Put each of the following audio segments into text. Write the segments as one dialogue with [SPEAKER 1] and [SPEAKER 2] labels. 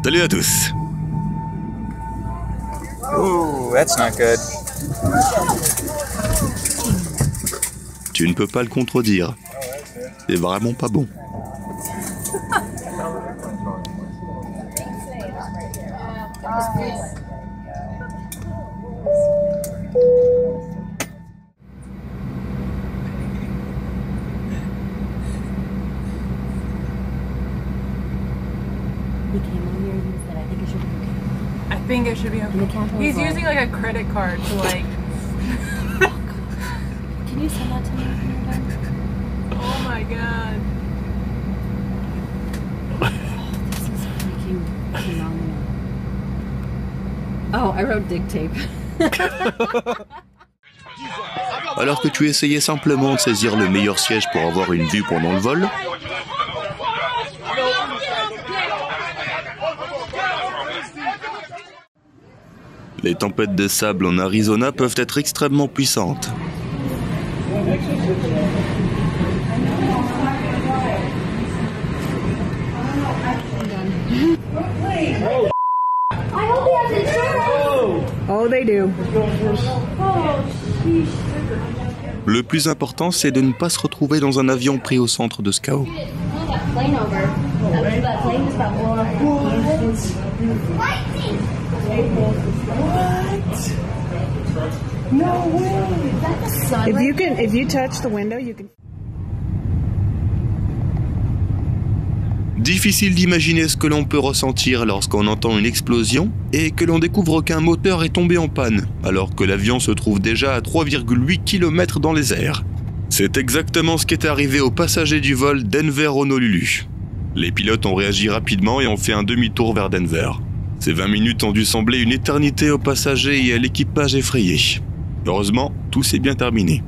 [SPEAKER 1] Salut à tous.
[SPEAKER 2] Ooh, that's not good.
[SPEAKER 1] Tu ne peux pas le contredire. C'est vraiment pas bon.
[SPEAKER 3] He came on here and he said, I think it should be okay.
[SPEAKER 4] I think it should be okay. He's using like a credit card to like...
[SPEAKER 3] Can you send that to me when you're done?
[SPEAKER 4] Oh my god.
[SPEAKER 3] This is freaking phenomenal. Oh, I wrote dick tape.
[SPEAKER 1] Alors que tu essayais simplement de saisir le meilleur siège pour avoir une vue pendant le vol, les tempêtes de sable en Arizona peuvent être extrêmement puissantes.
[SPEAKER 4] Oh, they do.
[SPEAKER 1] Le plus important, c'est de ne pas se retrouver dans un avion pris au centre de ce chaos.
[SPEAKER 4] If you touch the window, you can.
[SPEAKER 1] Difficile d'imaginer ce que l'on peut ressentir lorsqu'on entend une explosion et que l'on découvre qu'un moteur est tombé en panne, alors que l'avion se trouve déjà à 3,8 km dans les airs. C'est exactement ce qui est arrivé aux passagers du vol Denver-Honolulu. Les pilotes ont réagi rapidement et ont fait un demi-tour vers Denver. Ces 20 minutes ont dû sembler une éternité aux passagers et à l'équipage effrayé. Heureusement, tout s'est bien terminé.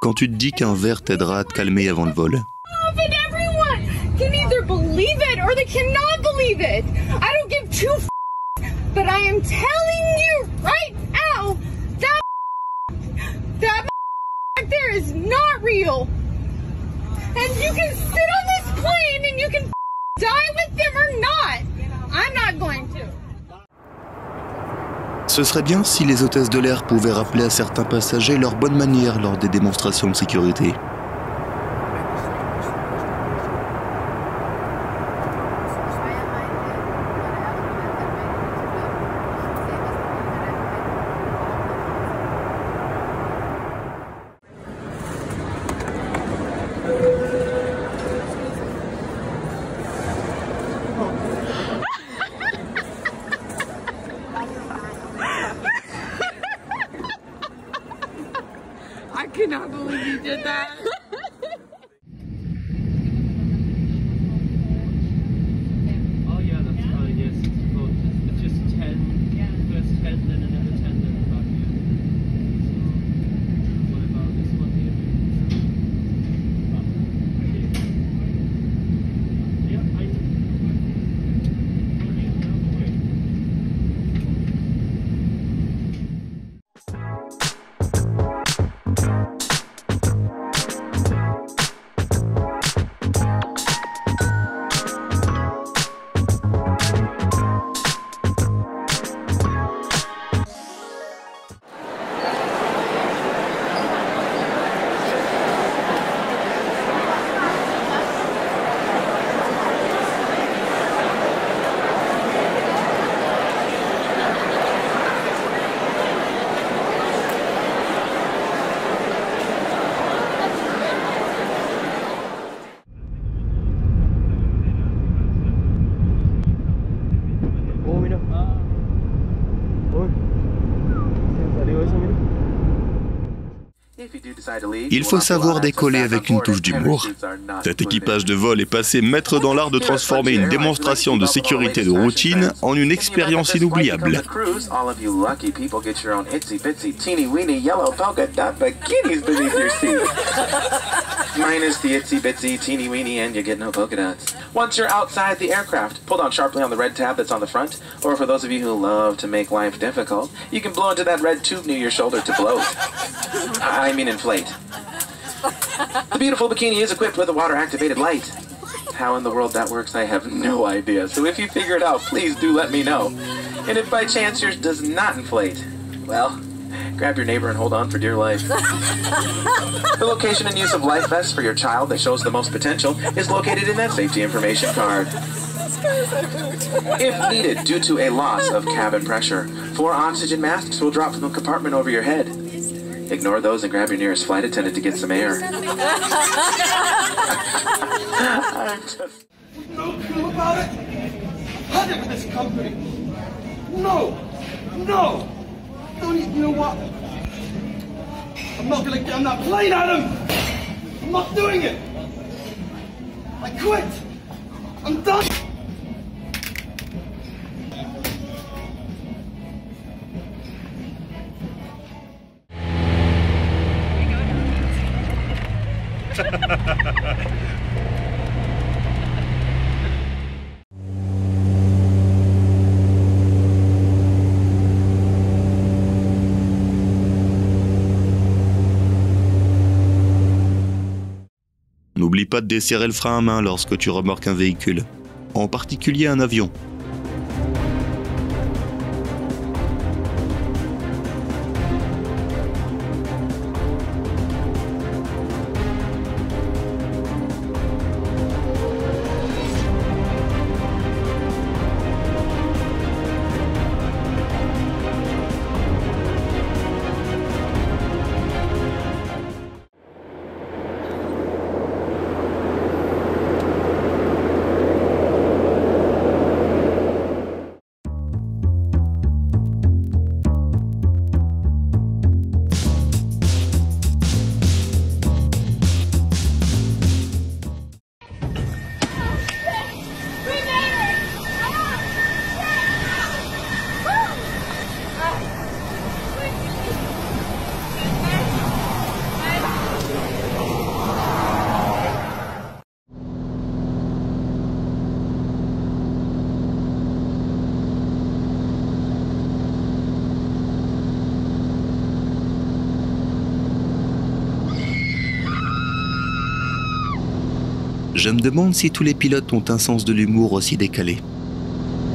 [SPEAKER 1] Quand tu te dis qu'un verre t'aidera à te calmer avant le vol.
[SPEAKER 4] Everyone can either believe it or they cannot believe it. I don't give two but I am telling you right now that back there is not real. And you can sit on this plane and you can die with them or not. I'm not going to.
[SPEAKER 1] Ce serait bien si les hôtesses de l'air pouvaient rappeler à certains passagers leurs bonnes manières lors des démonstrations de sécurité.
[SPEAKER 4] I cannot believe you did that.
[SPEAKER 1] Il faut savoir décoller avec une touche d'humour. Cet équipage de vol est passé maître dans l'art de transformer une démonstration de sécurité de routine en une expérience inoubliable.
[SPEAKER 5] Minus the itsy bitsy teeny weeny and you get no polka dots. Once you're outside the aircraft, pull down sharply on the red tab that's on the front, or for those of you who love to make life difficult, you can blow into that red tube near your shoulder to bloat. I mean inflate. The beautiful bikini is equipped with a water-activated light. How in the world that works, I have no idea. So if you figure it out, please do let me know. And if by chance yours does not inflate, well, grab your neighbor and hold on for dear life. The location and use of life vests for your child that shows the most potential is located in that safety information card. If needed due to a loss of cabin pressure, 4 oxygen masks will drop from the compartment over your head. Ignore those and grab your nearest flight attendant to get some air.
[SPEAKER 6] No clue about it? Had it with this company. No! No! Don't you know what? I'm not gonna get on that plane, Adam! I'm not doing it! I quit! I'm done!
[SPEAKER 1] N'oublie pas de desserrer le frein à main lorsque tu remorques un véhicule, en particulier un avion. Je me demande si tous les pilotes ont un sens de l'humour aussi décalé.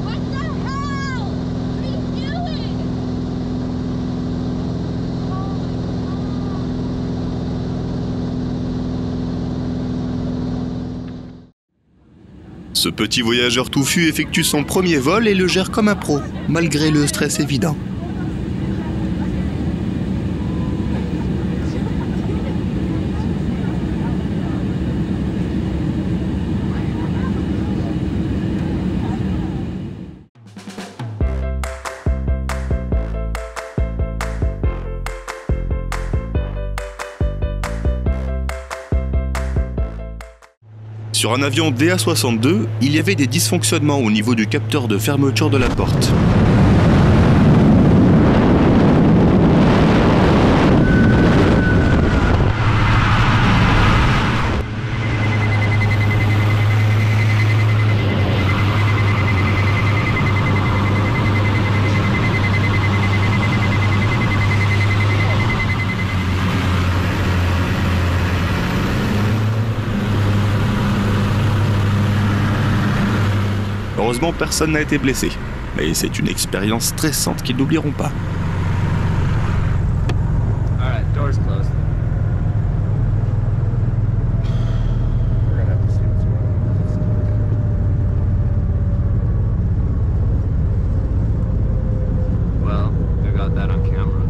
[SPEAKER 4] What the hell? What are you doing?
[SPEAKER 1] Ce petit voyageur touffu effectue son premier vol et le gère comme un pro, malgré le stress évident. Sur un avion DA-62, il y avait des dysfonctionnements au niveau du capteur de fermeture de la porte. Heureusement, personne n'a été blessé, mais c'est une expérience stressante qu'ils n'oublieront pas.
[SPEAKER 2] Alright, doors closed. We're gonna have to see what's wrong. Well, we got that on camera.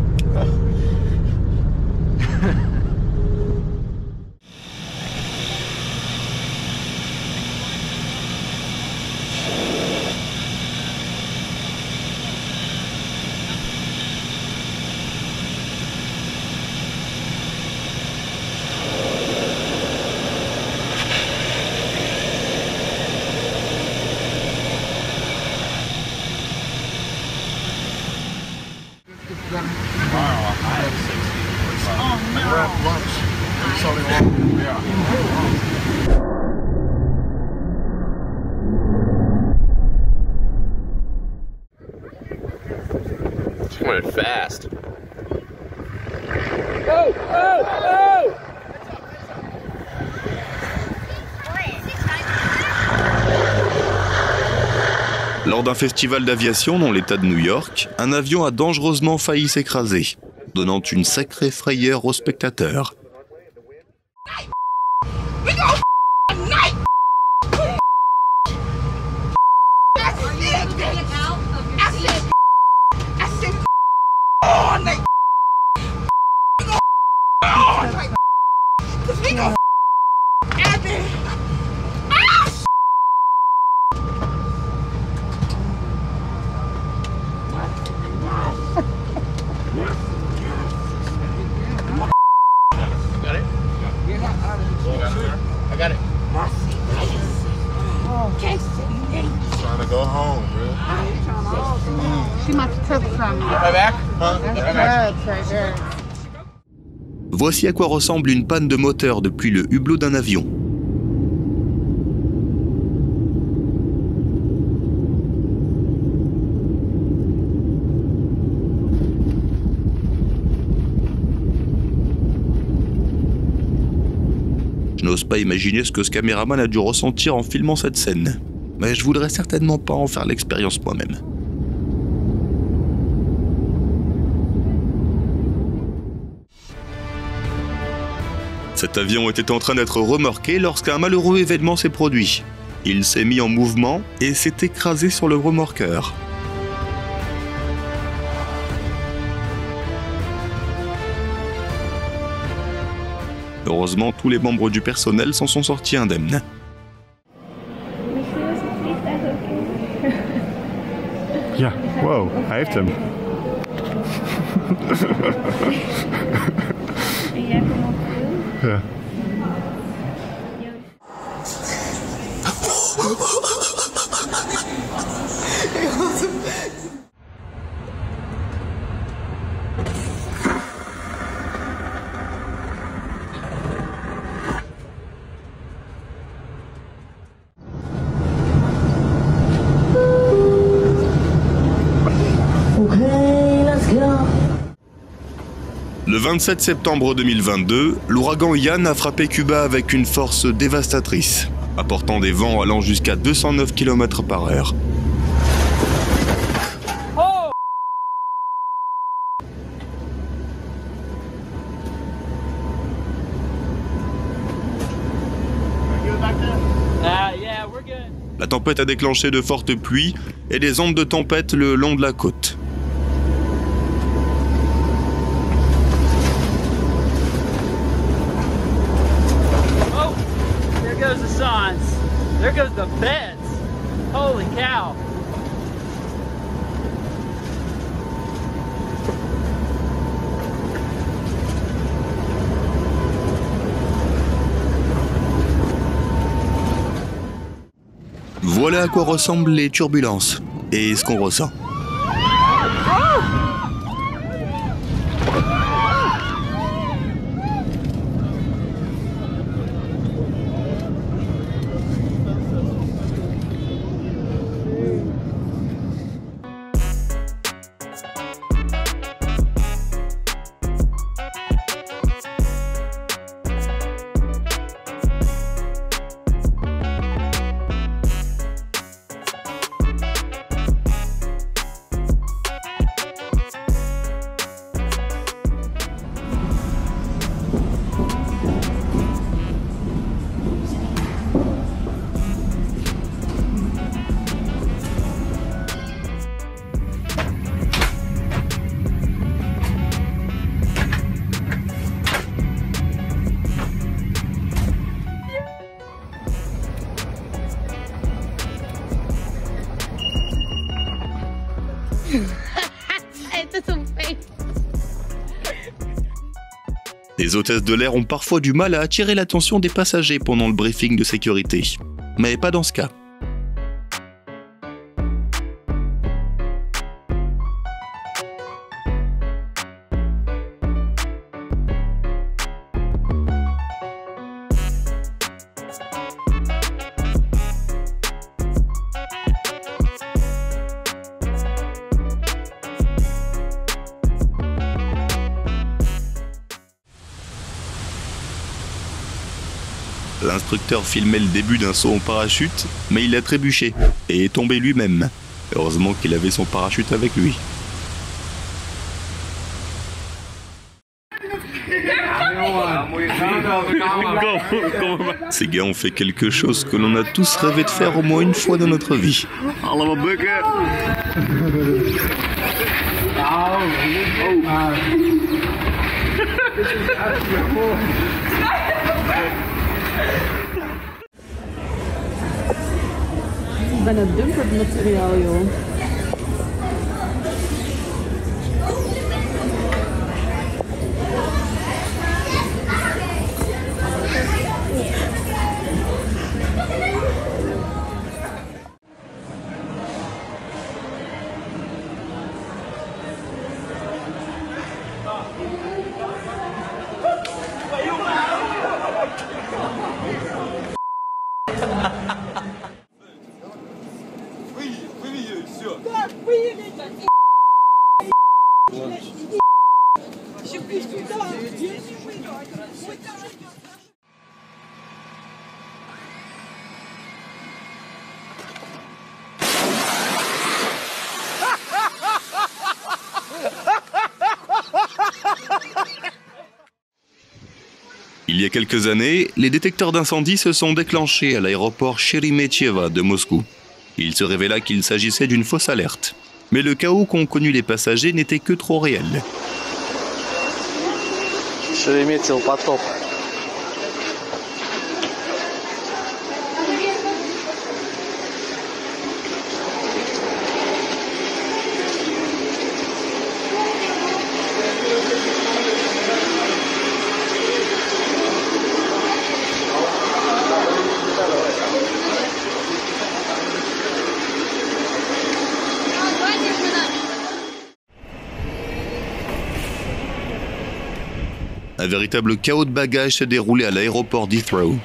[SPEAKER 1] Lors d'un festival d'aviation dans l'État de New York, un avion a dangereusement failli s'écraser, donnant une sacrée frayeur aux spectateurs. Voici à quoi ressemble une panne de moteur depuis le hublot d'un avion. Je n'ose pas imaginer ce que ce caméraman a dû ressentir en filmant cette scène, mais je voudrais certainement pas en faire l'expérience moi-même. Cet avion était en train d'être remorqué lorsqu'un malheureux événement s'est produit. Il s'est mis en mouvement et s'est écrasé sur le remorqueur. Heureusement, tous les membres du personnel s'en sont sortis indemnes.
[SPEAKER 7] Ja, wow, hij heeft hem. Ja.
[SPEAKER 1] Le 27 septembre 2022, l'ouragan Ian a frappé Cuba avec une force dévastatrice, apportant des vents allant jusqu'à 209 km/h. La tempête a déclenché de fortes pluies et des ondes de tempête le long de la côte.
[SPEAKER 8] There goes the signs. There goes the beds. Holy cow.
[SPEAKER 1] Voilà à quoi ressemblent les turbulences et ce qu'on ressent. Les hôtesses de l'air ont parfois du mal à attirer l'attention des passagers pendant le briefing de sécurité. Mais pas dans ce cas. L'instructeur filmait le début d'un saut en parachute, mais il a trébuché et est tombé lui-même. Heureusement qu'il avait son parachute avec lui. Ces gars ont fait quelque chose que l'on a tous rêvé de faire au moins une fois dans notre vie.
[SPEAKER 3] Ik ben het doen voor het materiaal, joh.
[SPEAKER 1] Il y a quelques années, les détecteurs d'incendie se sont déclenchés à l'aéroport Sheremetyevo de Moscou. Il se révéla qu'il s'agissait d'une fausse alerte. Mais le chaos qu'ont connu les passagers n'était que trop réel.
[SPEAKER 9] Шереметьево потоп.
[SPEAKER 1] Un véritable chaos de bagages s'est déroulé à l'aéroport d'Heathrow.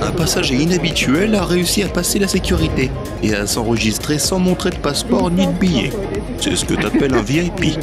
[SPEAKER 1] Un passager inhabituel a réussi à passer la sécurité et à s'enregistrer sans montrer de passeport ni de billet. C'est ce que t'appelles un VIP.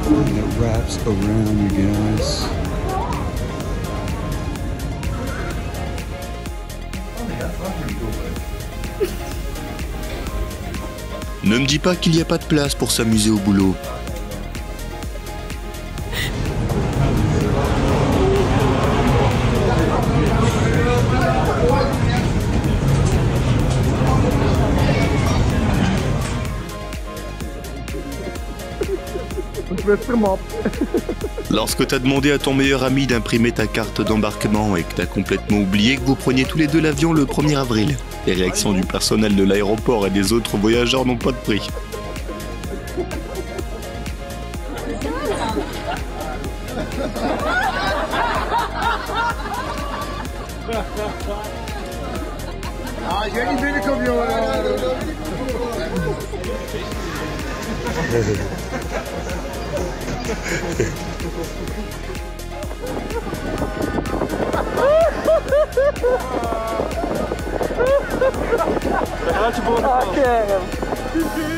[SPEAKER 10] And it wraps around you guys.
[SPEAKER 1] Ne me dis pas qu'il n'y a pas de place pour s'amuser au boulot. Lorsque t'as demandé à ton meilleur ami d'imprimer ta carte d'embarquement et que t'as complètement oublié que vous preniez tous les deux l'avion le 1er avril, les réactions du personnel de l'aéroport et des autres voyageurs n'ont pas de prix.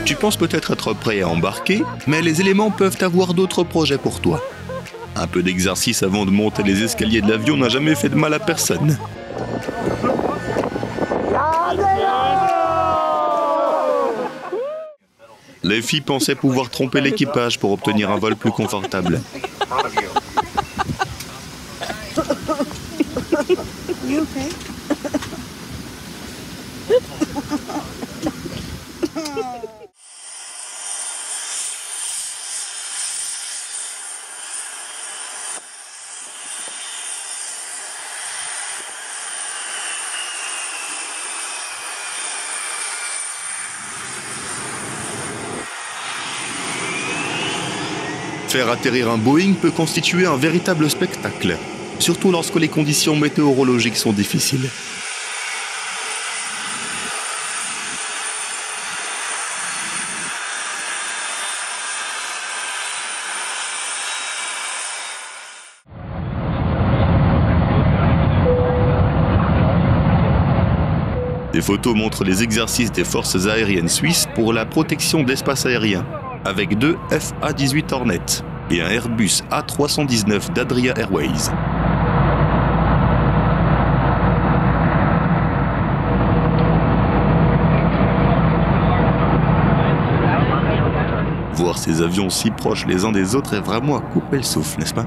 [SPEAKER 1] Tu penses peut-être être prêt à embarquer, mais les éléments peuvent avoir d'autres projets pour toi. Un peu d'exercice avant de monter les escaliers de l'avion n'a jamais fait de mal à personne. Les filles pensaient pouvoir tromper l'équipage pour obtenir un vol plus confortable.
[SPEAKER 3] You okay?
[SPEAKER 1] Faire atterrir un Boeing peut constituer un véritable spectacle, surtout lorsque les conditions météorologiques sont difficiles. Des photos montrent les exercices des forces aériennes suisses pour la protection de l'espace aérien, avec 2 FA-18 Hornet et un Airbus A319 d'Adria Airways. Voir ces avions si proches les uns des autres est vraiment à couper le souffle, n'est-ce pas?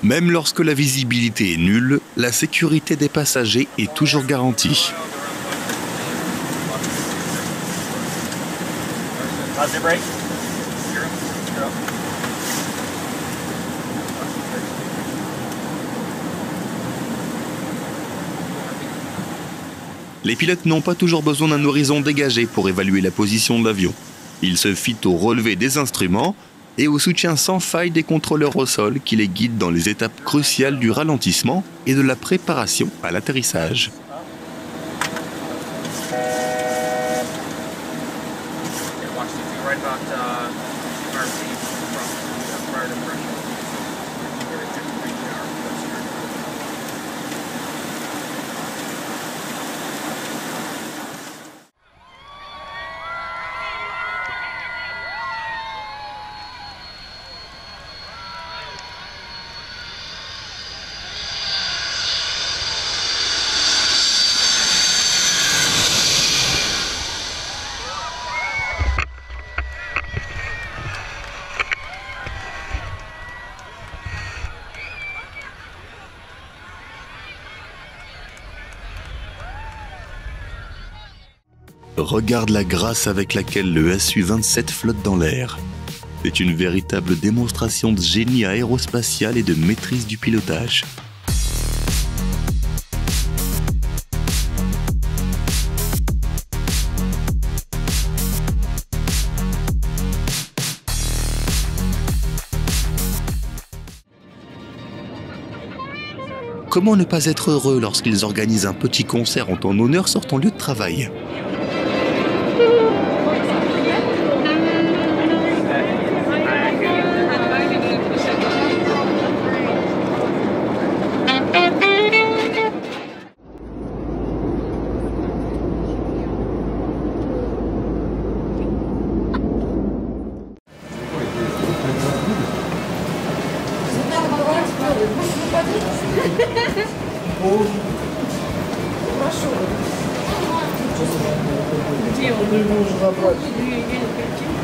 [SPEAKER 1] Même lorsque la visibilité est nulle, la sécurité des passagers est toujours garantie. Les pilotes n'ont pas toujours besoin d'un horizon dégagé pour évaluer la position de l'avion. Il se fie au relevé des instruments et au soutien sans faille des contrôleurs au sol qui les guident dans les étapes cruciales du ralentissement et de la préparation à l'atterrissage. Regarde la grâce avec laquelle le Su-27 flotte dans l'air. C'est une véritable démonstration de génie aérospatial et de maîtrise du pilotage. Comment ne pas être heureux lorsqu'ils organisent un petit concert en ton honneur sur ton lieu de travail ?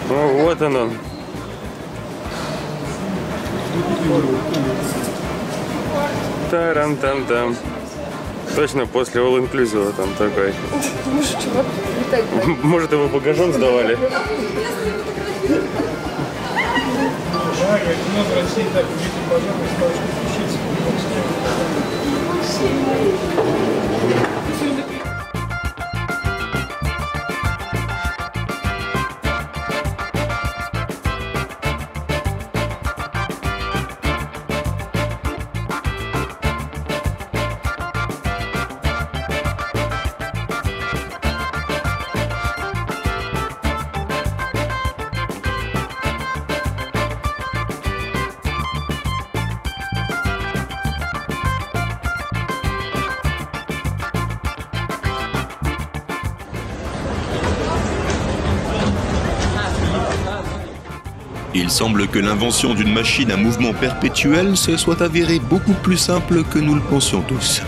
[SPEAKER 11] Ну, вот оно. Тарам-там-там. Точно после all-inclusive там такой. Может, его багажом сдавали?
[SPEAKER 1] Il semble que l'invention d'une machine à mouvement perpétuel se soit avérée beaucoup plus simple que nous le pensions tous.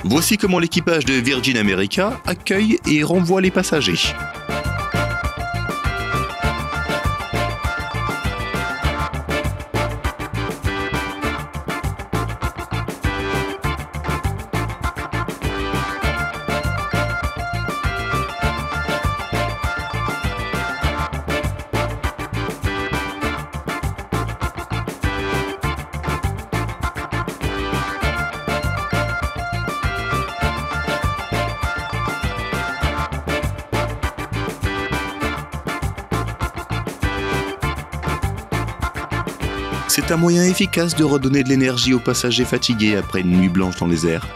[SPEAKER 1] Voici comment l'équipage de Virgin America accueille et renvoie les passagers. C'est un moyen efficace de redonner de l'énergie aux passagers fatigués après une nuit blanche dans les airs.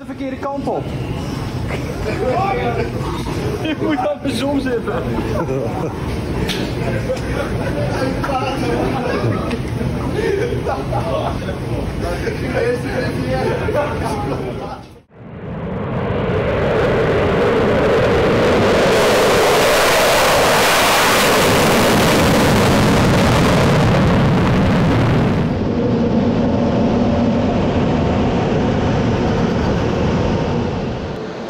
[SPEAKER 6] Verkeerde kant op. Je moet andersom zitten.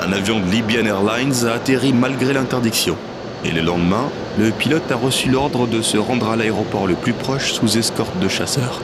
[SPEAKER 1] Un avion de Libyan Airlines a atterri malgré l'interdiction. Et le lendemain, le pilote a reçu l'ordre de se rendre à l'aéroport le plus proche sous escorte de chasseurs.